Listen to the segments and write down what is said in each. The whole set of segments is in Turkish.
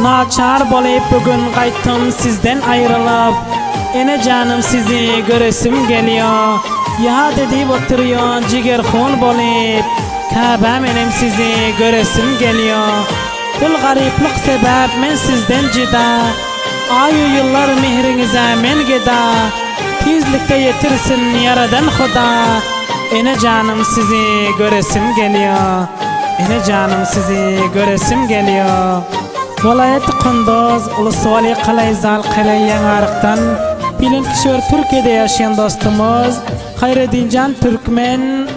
Naçar bolup bugün qaytdım sizden ayrılıp. Ene canım sizi göresim geliyor. Yad edip oturuyor jigerxon bolup. Kabe menem sizi göresim geliyor. Bul gariplik sebep men sizden cida. Ayu yıllar mehrinize men geda. Tezlikte yetirsin yaradan Xuda. Ene canım sizi göresim geliyor. Ene canım sizi göresim geliyor. Vilayet Kunduz, Ulusvali Qalayzal Qalay Yangarıqdan bilen kişiler Türkiye'de yaşayan dostumuz Hayreddincan Türkmen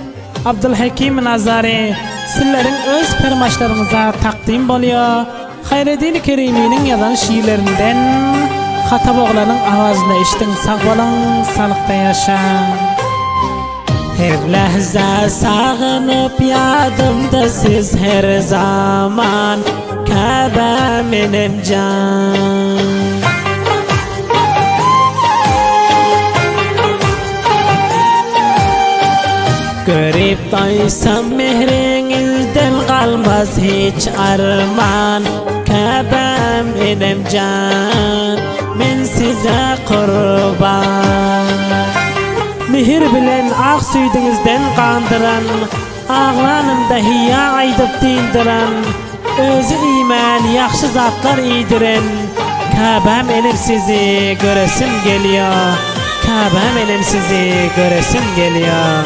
Abdülhakim Nazari sizlerin öz permaşlarınıza takdim boluyor. Hayreddin Kerimi'nin yazan şiirlerinden Xataboğlanın avazında eşitin sağ bolun, sağlıkta yaşan. Her lahza sağınıp yadımda siz her zaman Kabe menem can. Görüp doysam mehrinizden kalmaz hiç arman Kabe menem can, men size kurban. Mehir bilen ağ süydüңizden kandıran, ağlanımda hiya aydıp dindiran, özü iman yaxşı zatlar idiren. Kabe'm elim sizi göresim geliyor. Kabe'm elim sizi göresim geliyor.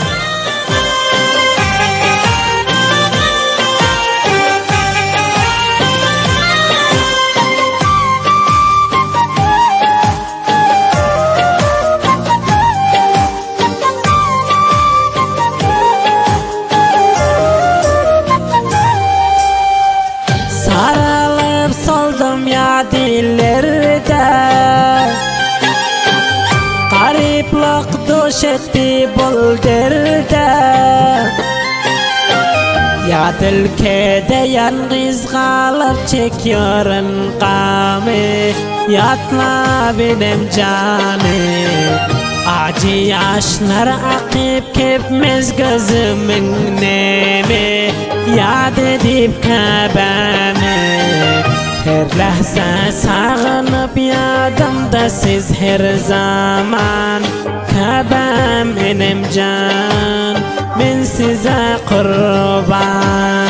Sarılıp soldum ya dillerde, gariplik duş etti bul derde. Ya dilkede yalnız kalıp çekiyorun kamı, yatma benim canım. Acı yaşlar akıp kepmez gözümün nemi, yad edip Kabe'mi. Her lahza sağınıp yadımda siz her zaman Kabe'm benim can, men size kurban.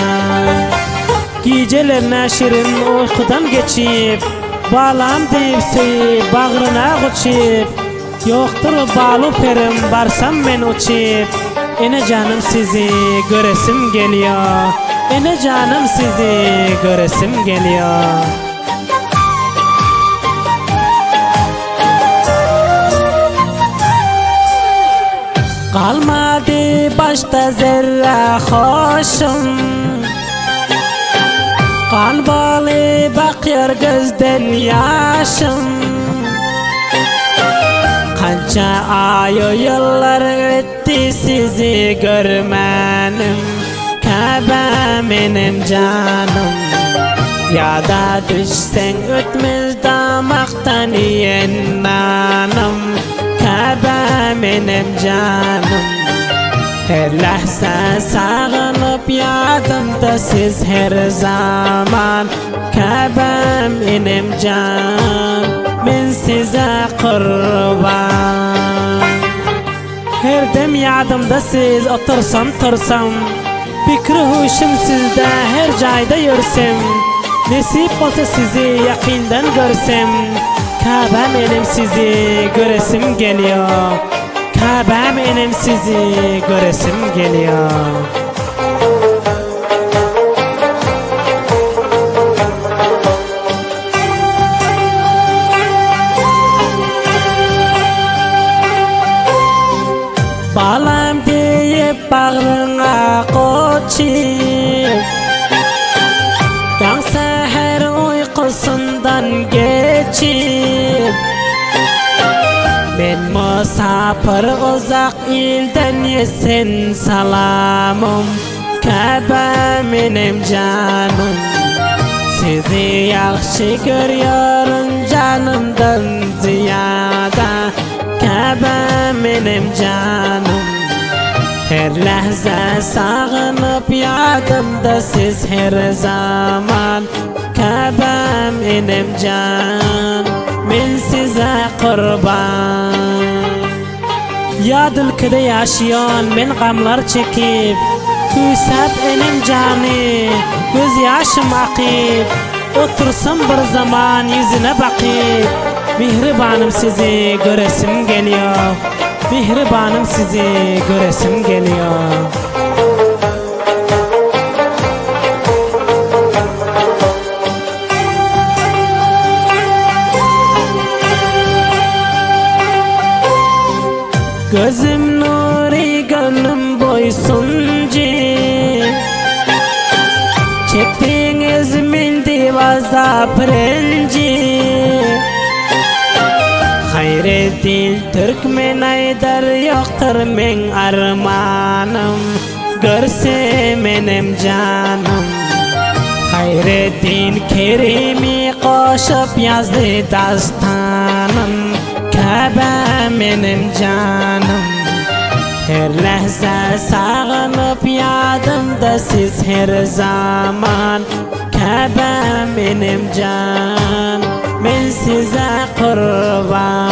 Gecelerine şirin uykudan geçip, bağlam deyip söyüp bağrına uçup, yoktur balu perim barsam men uçup. Ene canım sizi göresim geliyor. Ene canım sizi göresim geliyor. Kalmadı başta zerre hoşum, kan balı bakıyor gözden yaşım. Kança ayo yıllar etti sizi görmenim Kabe benim canım. Ya da düşsen ötmez damaktan yiyen nanım Kabe benim canım. Her lahza sağınıp yadımda siz her zaman Kabe benim can, men size kurban. Her dem yadımda siz otursam tursam, fikri huşum sizde her cayda yörsem. Nesip olsa sizi yakından görsem, Kabe'm elim sizi göresim geliyor. Kabe'm elim sizi göresim geliyor. Balam deyip bağrına koçip, yan seher uykusundan geçip. Ben musafir uzak ilden yesin salamım Kabe benim canım. Sizi yaxşı görüyorum canımdan ziyada Kabe benim canım. Her lahza sağınıp yadımda siz her zaman Kabe'm enemcan, men size kurban. Ya ülkede yaşayan men gamlar çekip, küsep enemcanı, göz yaşım akıp, otursam bir zaman yüzüne bakıp, mihribanım sizi göresim geliyor, mihribanım sizi göresim geliyor. Gözüm nuri gönlüm boysuncu, çektiğiniz mildi vazda pirinci. Hayreddin Türkmen Aydar yoktur men armanım, görse menem canım. Hayreddin Kerimi koşup yazdı dastanım, Kabe menem canım. Her lahza sağınıp yadımda siz her zaman, Kabe menem can, men size kurban.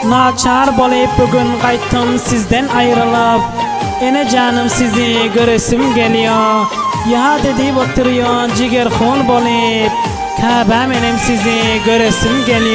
Naçar bolup bugün qaytdım sizden ayrılıp, ene canım sizi göresim geliyor. Ya dedi oturuyor jiger khon bolup, Kabe menem sizi göresim geliyor.